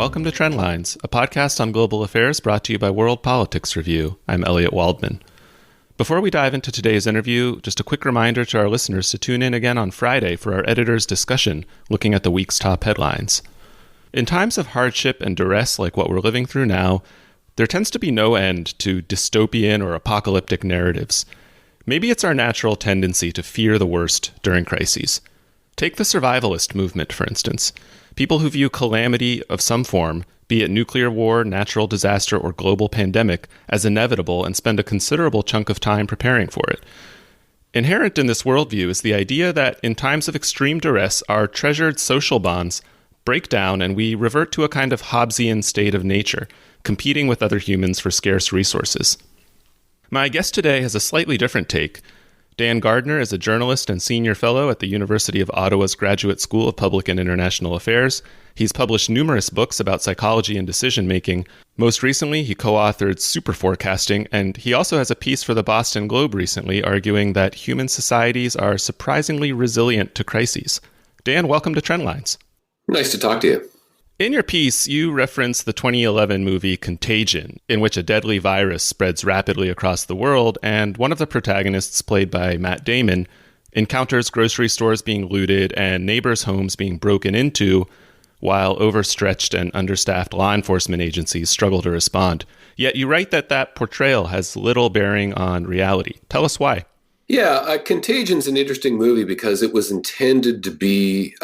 welcome to Trendlines, a podcast on global affairs brought to you by World Politics Review. I'm Elliot Waldman. Before we dive into today's interview, just a quick reminder to our listeners to tune in again on Friday for our editor's discussion, looking at the week's top headlines. In times of hardship and duress like what we're living through now, there tends to be no end to dystopian or apocalyptic narratives. Maybe it's our natural tendency to fear the worst during crises. Take the Survivalist movement, for instance. People who view calamity of some form, be it nuclear war, natural disaster, or global pandemic, as inevitable and spend a considerable chunk of time preparing for it. Inherent in this worldview is the idea that in times of extreme duress, our treasured social bonds break down and we revert to a kind of Hobbesian state of nature, competing with other humans for scarce resources. My guest today has a slightly different take. Dan Gardner is a journalist and senior fellow at the University of Ottawa's Graduate School of Public and International Affairs. He's published numerous books about psychology and decision-making. Most recently, he co-authored Super Forecasting, and he also has a piece for the Boston Globe recently arguing that human societies are surprisingly resilient to crises. Dan, welcome to Trendlines. Nice to talk to you. In your piece, you reference the 2011 movie Contagion, in which a deadly virus spreads rapidly across the world, and one of the protagonists, played by Matt Damon, encounters grocery stores being looted and neighbors' homes being broken into, while overstretched and understaffed law enforcement agencies struggle to respond. Yet you write that portrayal has little bearing on reality. Tell us why. Yeah, Contagion's an interesting movie because it was intended to be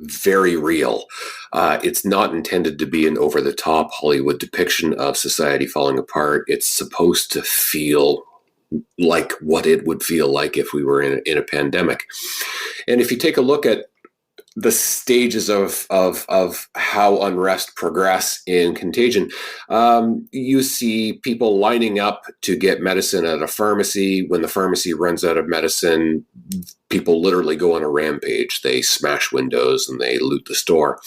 very real. It's not intended to be an over-the-top Hollywood depiction of society falling apart. It's supposed to feel like what it would feel like if we were in a pandemic. And if you take a look at the stages of how unrest progress in Contagion, you see people lining up to get medicine at a pharmacy. When the pharmacy runs out of medicine, people literally go on a rampage. They smash windows and they loot the store.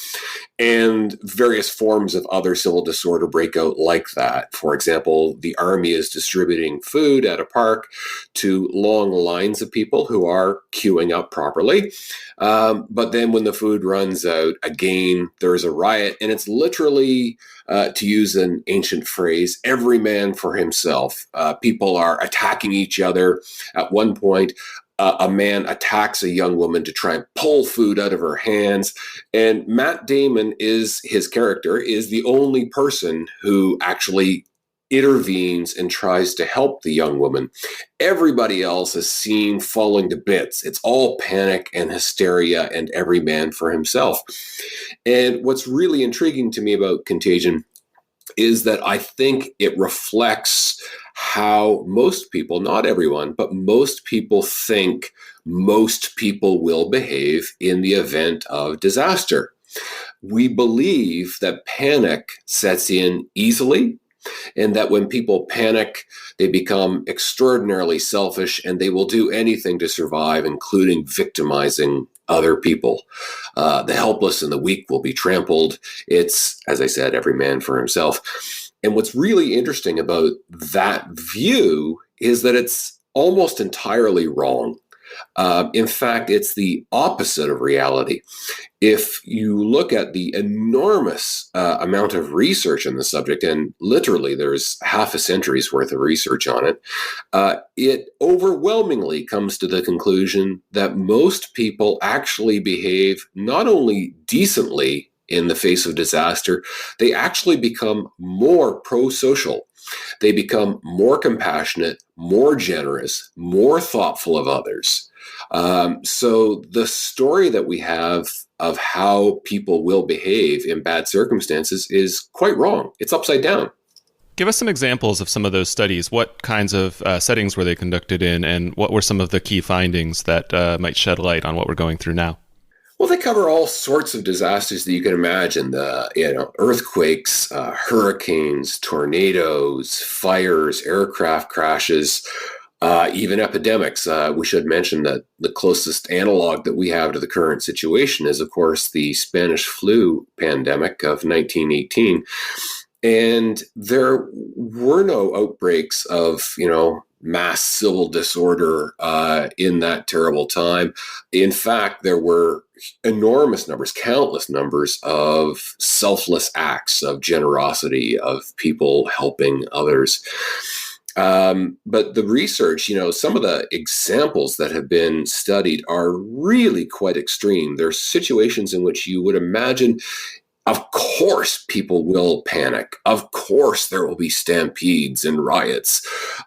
And various forms of other civil disorder break out like that. For example, the army is distributing food at a park to long lines of people who are queuing up properly. But then when the food runs out, again, there's a riot. And it's literally, to use an ancient phrase, every man for himself. People are attacking each other. At one point, a man attacks a young woman to try and pull food out of her hands. And Matt Damon his character is the only person who actually intervenes and tries to help the young woman. Everybody else is seen falling to bits. It's all panic and hysteria and every man for himself. And what's really intriguing to me about Contagion is that I think it reflects how most people, not everyone, but most people think most people will behave in the event of disaster. We believe that panic sets in easily, and that when people panic, they become extraordinarily selfish and they will do anything to survive, including victimizing other people. The helpless and the weak will be trampled. It's, as I said, every man for himself. And what's really interesting about that view is that it's almost entirely wrong. In fact, it's the opposite of reality. If you look at the enormous amount of research on the subject, and literally there's half a century's worth of research on it, it overwhelmingly comes to the conclusion that most people actually behave not only decently in the face of disaster, they actually become more prosocial. They become more compassionate, more generous, more thoughtful of others. So the story that we have of how people will behave in bad circumstances is quite wrong. It's upside down. Give us some examples of some of those studies. What kinds of settings were they conducted in, and what were some of the key findings that might shed light on what we're going through now? Well, they cover all sorts of disasters that you can imagine. Earthquakes, hurricanes, tornadoes, fires, aircraft crashes, even epidemics. We should mention that the closest analog that we have to the current situation is, of course, the Spanish flu pandemic of 1918. And there were no outbreaks of, mass civil disorder in that terrible time. In fact, there were enormous numbers, countless numbers of selfless acts of generosity, of people helping others. But the research, some of the examples that have been studied are really quite extreme. There are situations in which you would imagine, of course, people will panic. Of course, there will be stampedes and riots.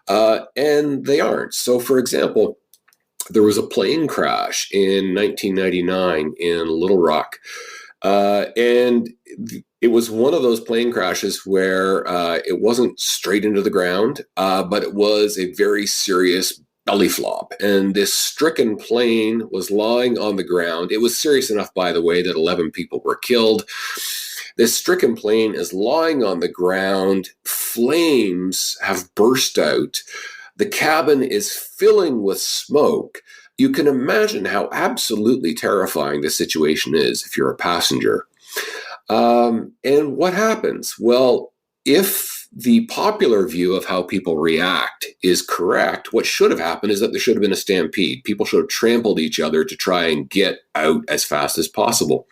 And they aren't. So, for example, there was a plane crash in 1999 in Little Rock. And it was one of those plane crashes where it wasn't straight into the ground, but it was a very serious belly flop. And this stricken plane was lying on the ground. It was serious enough, by the way, that 11 people were killed. This stricken plane is lying on the ground. Flames have burst out. The cabin is filling with smoke. You can imagine how absolutely terrifying the situation is if you're a passenger. And what happens? Well, if the popular view of how people react is correct, what should have happened is that there should have been a stampede. People should have trampled each other to try and get out as fast as possible.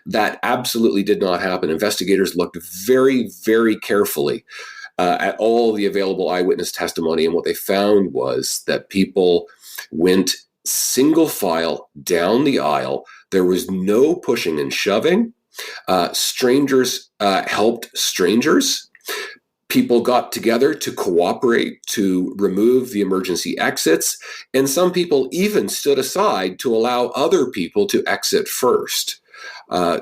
That absolutely did not happen. Investigators looked very, very carefully at all the available eyewitness testimony, and what they found was that people went single file down the aisle. There was no pushing and shoving. Strangers helped strangers. People got together to cooperate to remove the emergency exits, and some people even stood aside to allow other people to exit first.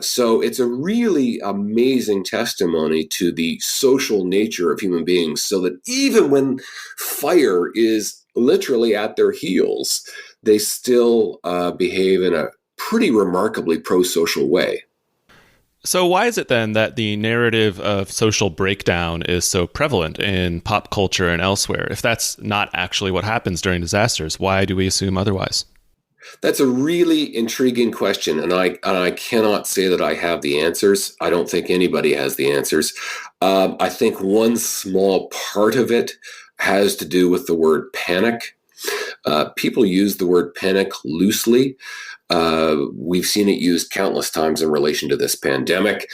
So it's a really amazing testimony to the social nature of human beings, so that even when fire is literally at their heels, they still behave in a pretty remarkably prosocial way. So why is it then that the narrative of social breakdown is so prevalent in pop culture and elsewhere? If that's not actually what happens during disasters, why do we assume otherwise? That's a really intriguing question, and I cannot say that I have the answers. I don't think anybody has the answers. I think one small part of it has to do with the word panic. People use the word panic loosely. We've seen it used countless times in relation to this pandemic.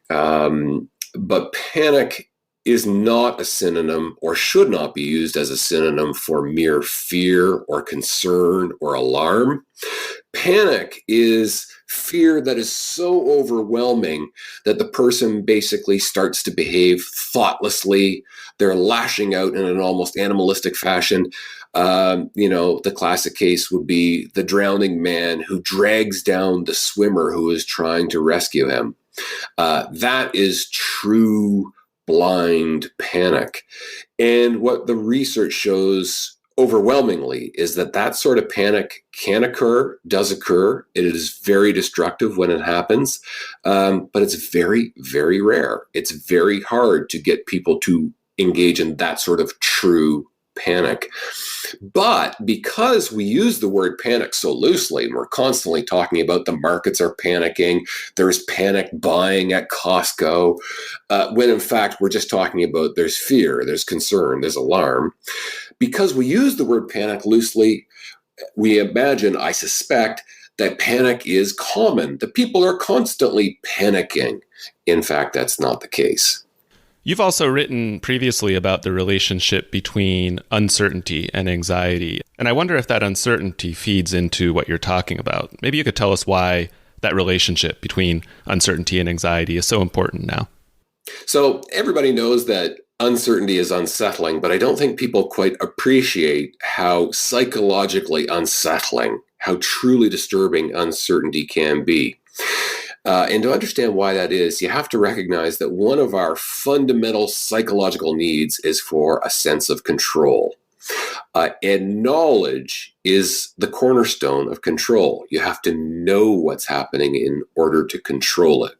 But panic is not a synonym, or should not be used as a synonym, for mere fear or concern or alarm. Panic is fear that is so overwhelming that the person basically starts to behave thoughtlessly. They're lashing out in an almost animalistic fashion. The classic case would be the drowning man who drags down the swimmer who is trying to rescue him. That is true blind panic. And what the research shows overwhelmingly is that that sort of panic can occur, does occur. It is very destructive when it happens, but it's very, very rare. It's very hard to get people to engage in that sort of true panic. But because we use the word panic so loosely, and we're constantly talking about the markets are panicking, there's panic buying at Costco, when in fact we're just talking about there's fear, there's concern, there's alarm. Because we use the word panic loosely, we imagine, I suspect, that panic is common, that people are constantly panicking. In fact, that's not the case. You've also written previously about the relationship between uncertainty and anxiety. And I wonder if that uncertainty feeds into what you're talking about. Maybe you could tell us why that relationship between uncertainty and anxiety is so important now. So everybody knows that uncertainty is unsettling, but I don't think people quite appreciate how psychologically unsettling, how truly disturbing uncertainty can be. And to understand why that is, you have to recognize that one of our fundamental psychological needs is for a sense of control. And knowledge is the cornerstone of control. You have to know what's happening in order to control it.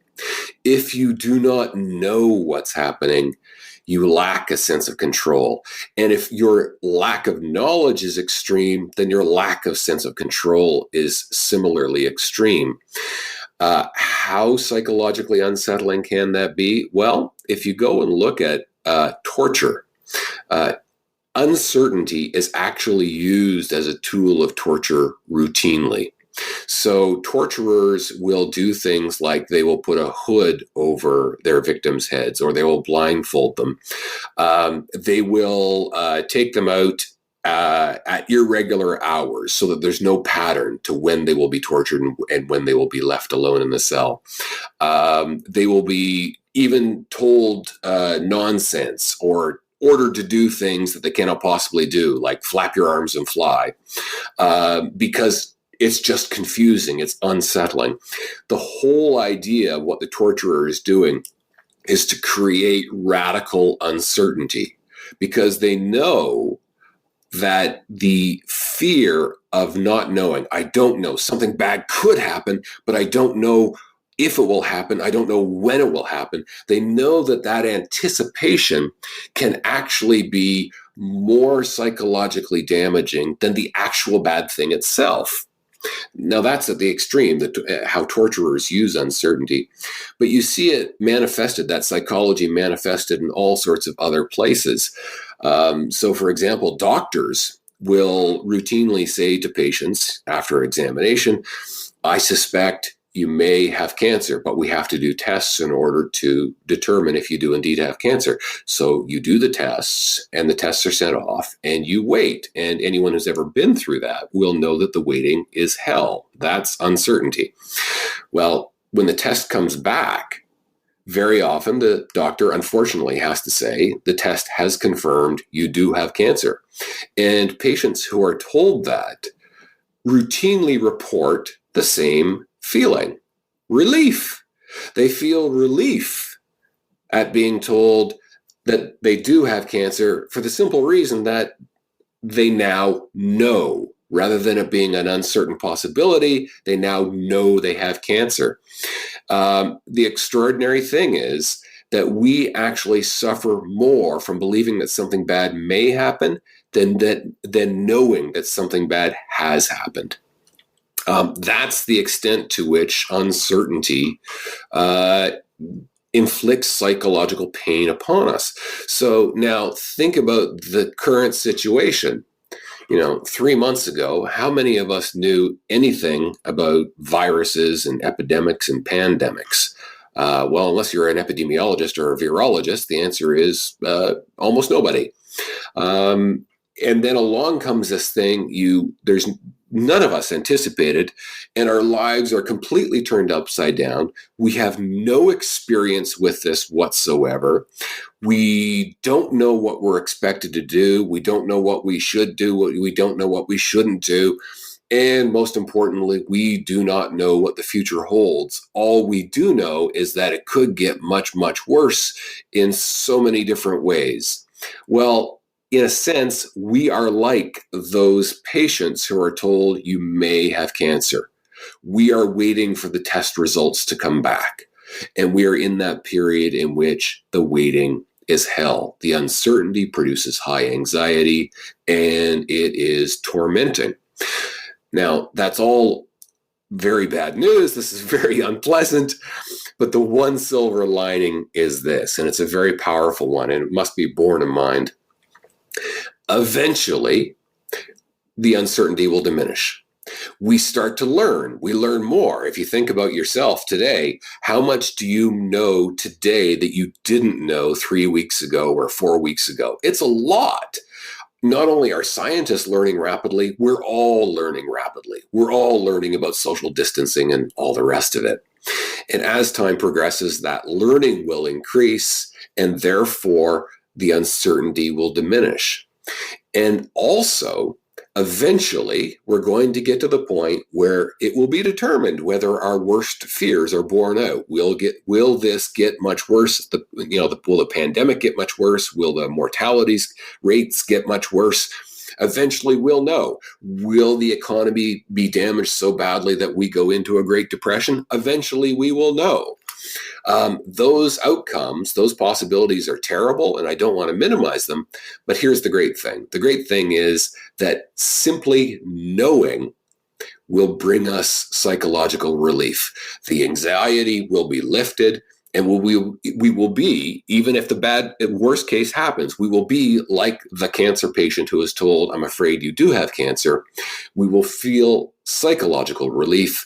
If you do not know what's happening, you lack a sense of control. And if your lack of knowledge is extreme, then your lack of sense of control is similarly extreme. How psychologically unsettling can that be? Well, if you go and look at torture, uncertainty is actually used as a tool of torture routinely. So torturers will do things like they will put a hood over their victims' heads, or they will blindfold them. They will take them out at irregular hours so that there's no pattern to when they will be tortured and when they will be left alone in the cell. They will be even told nonsense or ordered to do things that they cannot possibly do, like flap your arms and fly, because it's just confusing. It's unsettling. The whole idea of what the torturer is doing is to create radical uncertainty, because they know that the fear of not knowing, I don't know, something bad could happen, but I don't know if it will happen. I don't know when it will happen. They know that that anticipation can actually be more psychologically damaging than the actual bad thing itself. Now, that's at the extreme, how torturers use uncertainty. But you see it manifested, that psychology manifested in all sorts of other places. So, for example, doctors will routinely say to patients after examination, I suspect you may have cancer, but we have to do tests in order to determine if you do indeed have cancer. So you do the tests, and the tests are sent off, and you wait. And anyone who's ever been through that will know that the waiting is hell. That's uncertainty. Well, when the test comes back, very often the doctor unfortunately has to say the test has confirmed you do have cancer. And patients who are told that routinely report the same feeling: relief. They feel relief at being told that they do have cancer, for the simple reason that they now know. Rather than it being an uncertain possibility, they now know they have cancer. The extraordinary thing is that we actually suffer more from believing that something bad may happen than knowing that something bad has happened. That's the extent to which uncertainty inflicts psychological pain upon us. So now think about the current situation. 3 months ago, how many of us knew anything about viruses and epidemics and pandemics? Well, unless you're an epidemiologist or a virologist, the answer is almost nobody. And then along comes this thing there's none of us anticipated, and our lives are completely turned upside down. We have no experience with this whatsoever. We don't know what we're expected to do. We don't know what we should do. We don't know what we shouldn't do. And most importantly, we do not know what the future holds. All we do know is that it could get much, much worse in so many different ways. Well, in a sense, we are like those patients who are told you may have cancer. We are waiting for the test results to come back. And we are in that period in which the waiting is hell. The uncertainty produces high anxiety, and it is tormenting. Now, that's all very bad news. This is very unpleasant. But the one silver lining is this, and it's a very powerful one, and it must be borne in mind. Eventually, the uncertainty will diminish. We start to learn. We learn more. If you think about yourself today, how much do you know today that you didn't know 3 weeks ago or 4 weeks ago? It's a lot. Not only are scientists learning rapidly, we're all learning rapidly. We're all learning about social distancing and all the rest of it. And as time progresses, that learning will increase, and therefore the uncertainty will diminish. And also, eventually, we're going to get to the point where it will be determined whether our worst fears are borne out. Will this get much worse? Will the pandemic get much worse? Will the mortality rates get much worse? Eventually, we'll know. Will the economy be damaged so badly that we go into a Great Depression? Eventually, we will know. Those outcomes, those possibilities are terrible, and I don't want to minimize them. But here's the great thing. The great thing is that simply knowing will bring us psychological relief. The anxiety will be lifted, And we will be, even if the worst case happens, we will be like the cancer patient who is told, I'm afraid you do have cancer. We will feel psychological relief.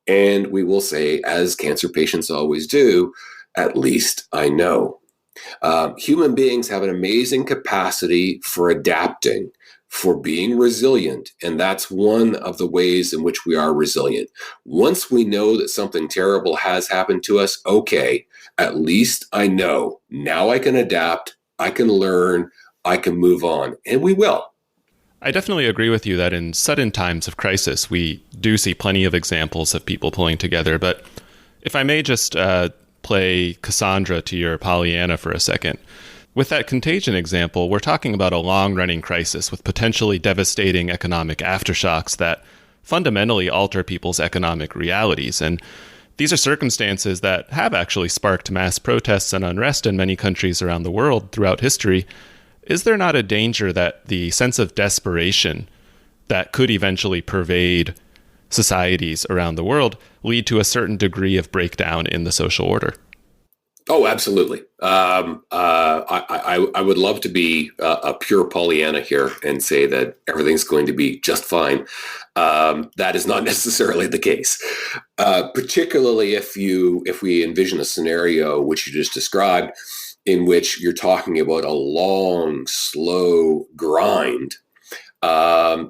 And we will say, as cancer patients always do, at least I know. Human beings have an amazing capacity for adapting, for being resilient. And that's one of the ways in which we are resilient. Once we know that something terrible has happened to us, okay, at least I know. Now I can adapt, I can learn, I can move on, and we will. I definitely agree with you that in sudden times of crisis, we do see plenty of examples of people pulling together. But if I may just play Cassandra to your Pollyanna for a second. With that contagion example, we're talking about a long-running crisis with potentially devastating economic aftershocks that fundamentally alter people's economic realities. And these are circumstances that have actually sparked mass protests and unrest in many countries around the world throughout history. Is there not a danger that the sense of desperation that could eventually pervade societies around the world lead to a certain degree of breakdown in the social order? Oh, absolutely. I would love to be a pure Pollyanna here and say that everything's going to be just fine. That is not necessarily the case, particularly if we envision a scenario which you just described, in which you're talking about a long, slow grind.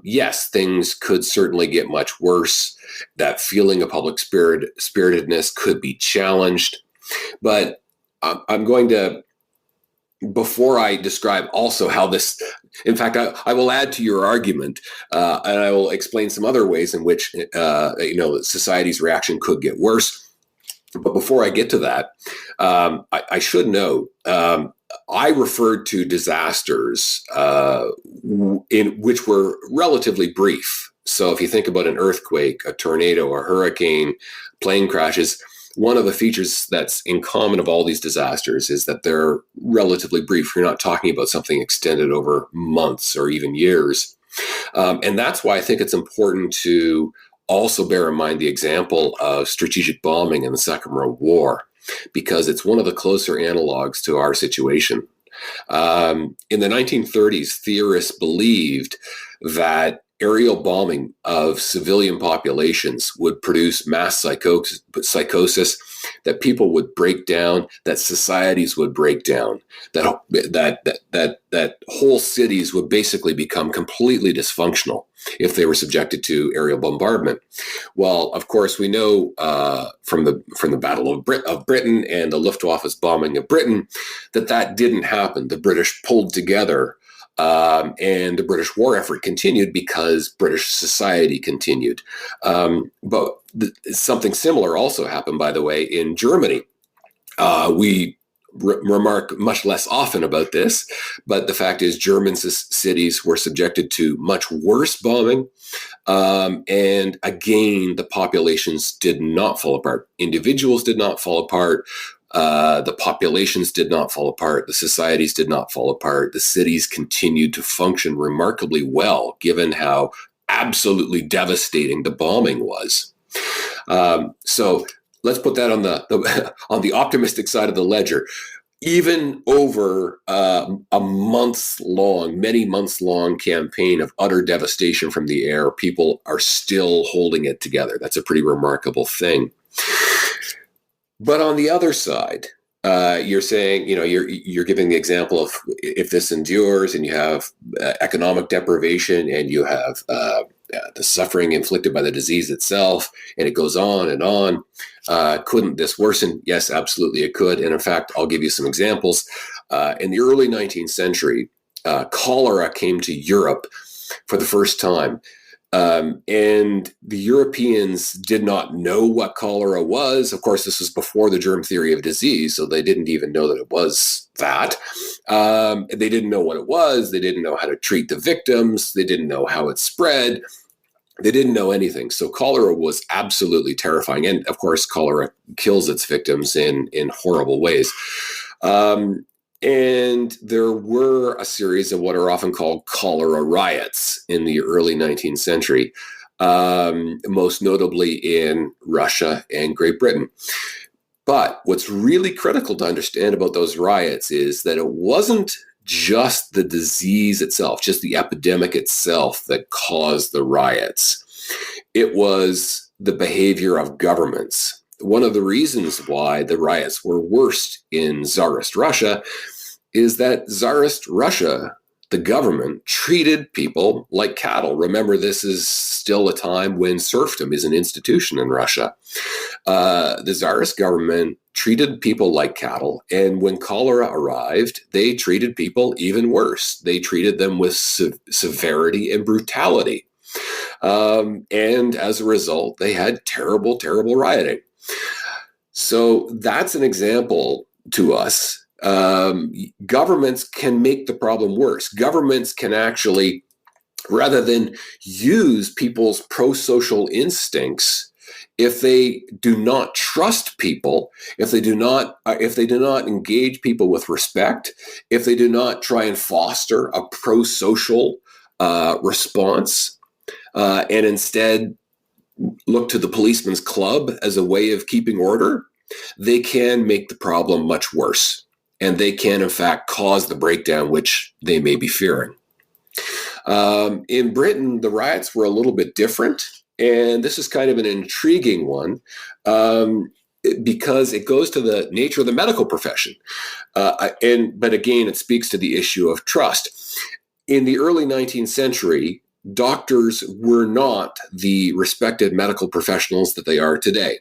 Yes, things could certainly get much worse. That feeling of public spiritedness could be challenged. But I'm going to, before I describe also how this, in fact, I will add to your argument, and I will explain some other ways in which society's reaction could get worse. But before I get to that, I should note, I referred to disasters in which were relatively brief. So if you think about an earthquake, a tornado, a hurricane, plane crashes, one of the features that's in common of all these disasters is that they're relatively brief. You're not talking about something extended over months or even years. And that's why I think it's important to also bear in mind the example of strategic bombing in the Second World War, because it's one of the closer analogs to our situation. In the 1930s, theorists believed that aerial bombing of civilian populations would produce mass psychosis, that people would break down, that societies would break down, that whole cities would basically become completely dysfunctional if they were subjected to aerial bombardment. Well, of course, we know from the Battle of Britain and the Luftwaffe's bombing of Britain that didn't happen. The British pulled together. And the British war effort continued because British society continued. But something similar also happened, by the way, in Germany. We remark much less often about this, but the fact is German cities were subjected to much worse bombing. And again, the populations did not fall apart. Individuals did not fall apart. The populations did not fall apart. The societies did not fall apart. The cities continued to function remarkably well, given how absolutely devastating the bombing was. So let's put that on the optimistic side of the ledger. Even over many months long campaign of utter devastation from the air, people are still holding it together. That's a pretty remarkable thing. But on the other side, you're saying, you're giving the example of if this endures and you have economic deprivation and you have the suffering inflicted by the disease itself, and it goes on and on. Couldn't this worsen? Yes, absolutely it could. And in fact, I'll give you some examples. In the early 19th century, cholera came to Europe for the first time. And the Europeans did not know what cholera was. Of course, this was before the germ theory of disease, so they didn't even know that it was that. They didn't know what it was. They didn't know how to treat the victims. They didn't know how it spread. They didn't know anything. So cholera was absolutely terrifying. And of course, cholera kills its victims in horrible ways. And there were a series of what are often called cholera riots in the early 19th century, most notably in Russia and Great Britain. But what's really critical to understand about those riots is that it wasn't just the disease itself, just the epidemic itself that caused the riots. It was the behavior of governments. One of the reasons why the riots were worst in Tsarist Russia is that Tsarist Russia, the government, treated people like cattle. Remember, this is still a time when serfdom is an institution in Russia. The Tsarist government treated people like cattle, and when cholera arrived, they treated people even worse. They treated them with severity and brutality. And as a result, they had terrible, terrible rioting. So that's an example to us. Governments can make the problem worse. Governments can actually, rather than use people's prosocial instincts, if they do not trust people, if they do not engage people with respect, if they do not try and foster a prosocial response, and instead look to the policeman's club as a way of keeping order, they can make the problem much worse. And they can, in fact, cause the breakdown which they may be fearing. In Britain, the riots were a little bit different. And this is kind of an intriguing one because it goes to the nature of the medical profession. But again, it speaks to the issue of trust. In the early 19th century, doctors were not the respected medical professionals that they are today.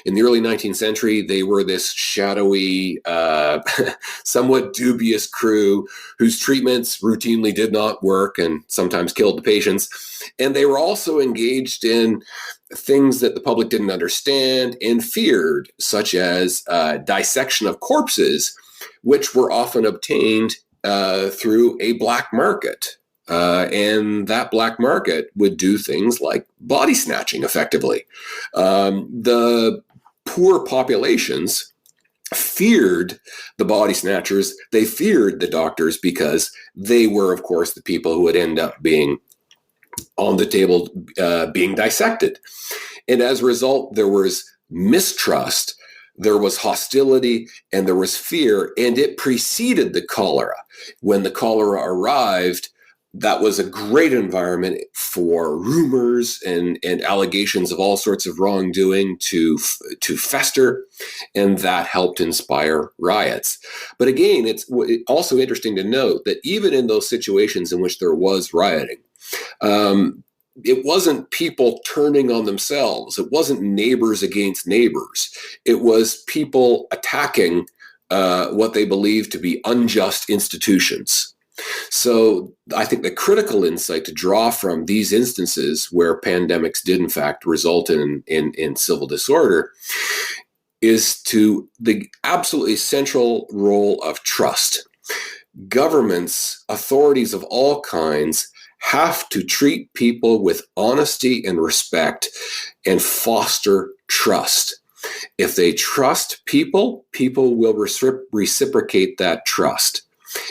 In the early 19th century, they were this shadowy, somewhat dubious crew whose treatments routinely did not work and sometimes killed the patients. And they were also engaged in things that the public didn't understand and feared, such as dissection of corpses, which were often obtained through a black market. And that black market would do things like body snatching effectively. The poor populations feared the body snatchers. They feared the doctors because they were, of course, the people who would end up being on the table being dissected. And as a result, there was mistrust, there was hostility, and there was fear, and it preceded the cholera. When the cholera arrived, that was a great environment for rumors and allegations of all sorts of wrongdoing to fester, and that helped inspire riots. But again, it's also interesting to note that even in those situations in which there was rioting, it wasn't people turning on themselves. It wasn't neighbors against neighbors. It was people attacking what they believed to be unjust institutions. So I think the critical insight to draw from these instances where pandemics did in fact result in civil disorder is to the absolutely central role of trust. Governments, authorities of all kinds, have to treat people with honesty and respect and foster trust. If they trust people, people will reciprocate that trust.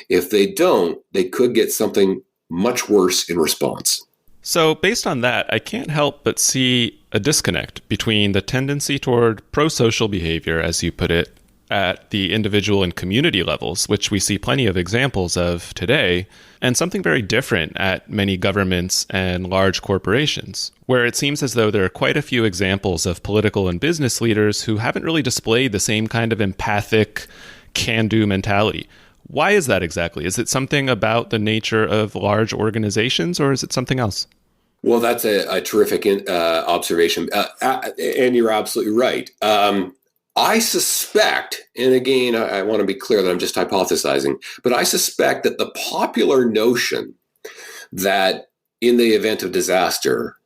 If they don't, they could get something much worse in response. So based on that, I can't help but see a disconnect between the tendency toward prosocial behavior, as you put it, at the individual and community levels, which we see plenty of examples of today, and something very different at many governments and large corporations, where it seems as though there are quite a few examples of political and business leaders who haven't really displayed the same kind of empathic, can-do mentality. Why is that exactly? Is it something about the nature of large organizations, or is it something else? Well, that's a terrific observation. And you're absolutely right. I suspect, and again, I want to be clear that I'm just hypothesizing, but I suspect that the popular notion that in the event of disaster,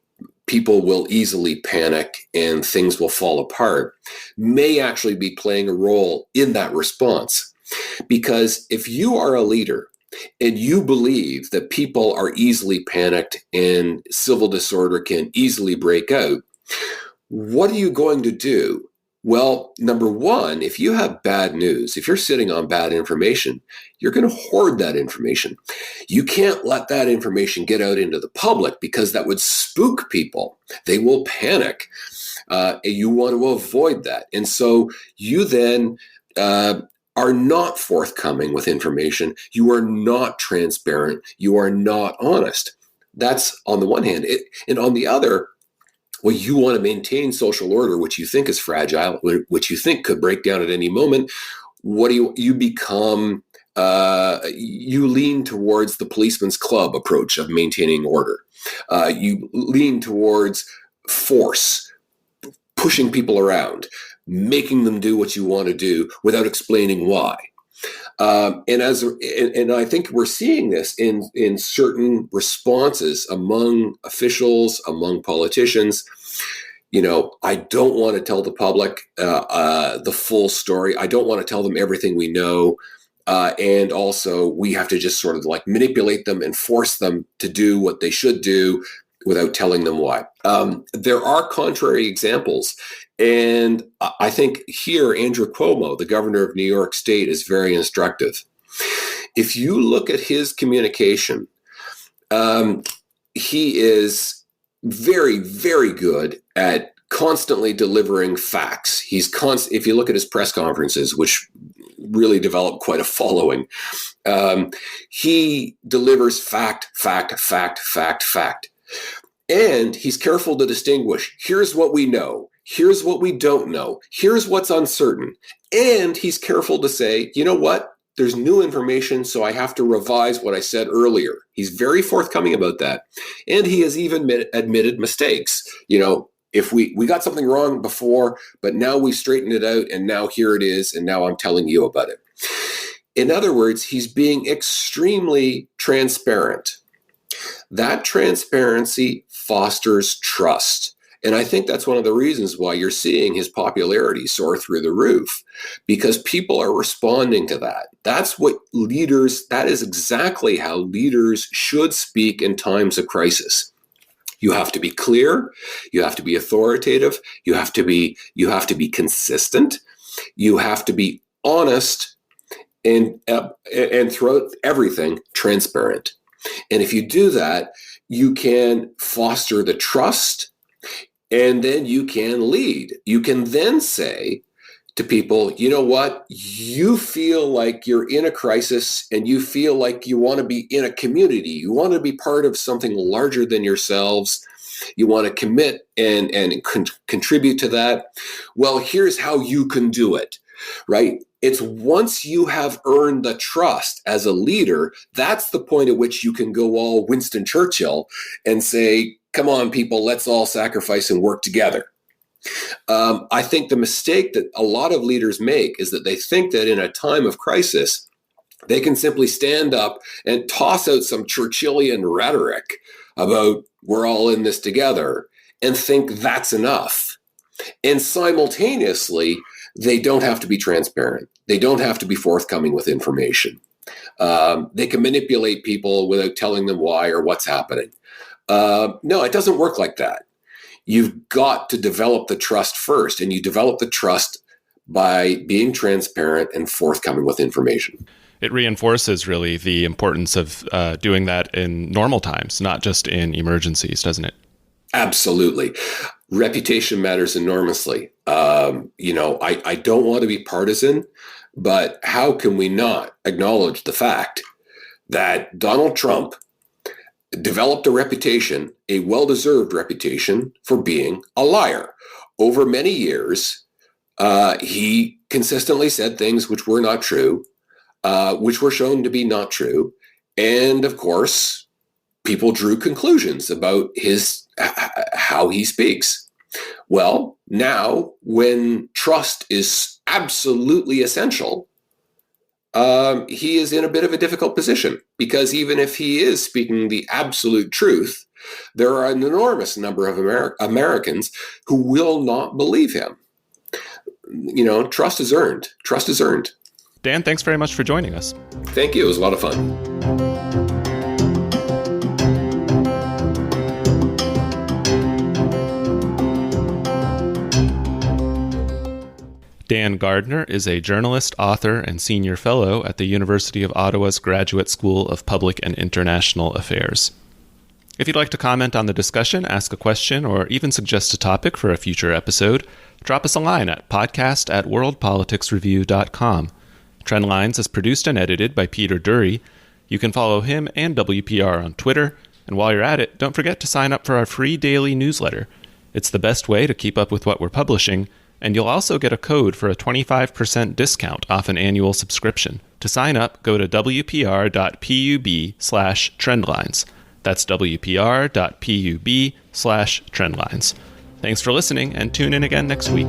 people will easily panic and things will fall apart may actually be playing a role in that response. Because if you are a leader and you believe that people are easily panicked and civil disorder can easily break out, what are you going to do? Well, number one, if you have bad news, if you're sitting on bad information, you're going to hoard that information. You can't let that information get out into the public because that would spook people. They will panic. You want to avoid that. And so you then are not forthcoming with information. You are not transparent. You are not honest. That's on the one hand. And on the other, well, you want to maintain social order, which you think is fragile, which you think could break down at any moment. What do you become? You lean towards the policeman's club approach of maintaining order. You lean towards force, pushing people around, making them do what you want to do without explaining why. And I think we're seeing this in certain responses among officials, among politicians. I don't want to tell the public the full story. I don't want to tell them everything we know. And also, we have to just sort of like manipulate them and force them to do what they should do without telling them why. There are contrary examples. And I think here, Andrew Cuomo, the governor of New York State, is very instructive. If you look at his communication, he is very, very good at constantly delivering facts. If you look at his press conferences, which really developed quite a following, he delivers fact. And he's careful to distinguish, here's what we know, here's what we don't know, here's what's uncertain. And he's careful to say, you know what? There's new information, so I have to revise what I said earlier. He's very forthcoming about that. And he has even admitted mistakes. If we got something wrong before, but now we straightened it out, and now here it is, and now I'm telling you about it. In other words, he's being extremely transparent. That transparency fosters trust. And I think that's one of the reasons why you're seeing his popularity soar through the roof, because people are responding to that. That is exactly how leaders should speak in times of crisis. You have to be clear, you have to be authoritative, you have to be consistent, you have to be honest, and throughout everything, transparent. And if you do that, you can foster the trust, and then you can lead. You can then say to people, you know what? You feel like you're in a crisis, and you feel like you want to be in a community. You want to be part of something larger than yourselves. You want to commit and contribute to that. Well, here's how you can do it, right? It's once you have earned the trust as a leader, that's the point at which you can go all Winston Churchill and say, come on, people, let's all sacrifice and work together. I think the mistake that a lot of leaders make is that they think that in a time of crisis, they can simply stand up and toss out some Churchillian rhetoric about we're all in this together and think that's enough. And simultaneously, they don't have to be transparent. They don't have to be forthcoming with information. They can manipulate people without telling them why or what's happening. No, it doesn't work like that. You've got to develop the trust first, and you develop the trust by being transparent and forthcoming with information. It reinforces really the importance of doing that in normal times, not just in emergencies, doesn't it? Absolutely. Reputation matters enormously. I don't want to be partisan, but how can we not acknowledge the fact that Donald Trump developed a reputation, a well-deserved reputation, for being a liar? Over many years, he consistently said things which were not true, which were shown to be not true. And of course, people drew conclusions about how he speaks. Well, now when trust is absolutely essential, he is in a bit of a difficult position, because even if he is speaking the absolute truth, there are an enormous number of Americans who will not believe him. Trust is earned. Trust is earned. Dan, thanks very much for joining us. Thank you. It was a lot of fun. Dan Dan Gardner is a journalist, author, and senior fellow at the University of Ottawa's Graduate School of Public and International Affairs. If you'd like to comment on the discussion, ask a question, or even suggest a topic for a future episode, drop us a line at podcast@worldpoliticsreview.com. Trendlines is produced and edited by Peter Dury. You can follow him and WPR on Twitter, and while you're at it, don't forget to sign up for our free daily newsletter. It's the best way to keep up with what we're publishing, and you'll also get a code for a 25% discount off an annual subscription. To sign up, go to wpr.pub/trendlines. That's wpr.pub/trendlines. Thanks for listening, and tune in again next week.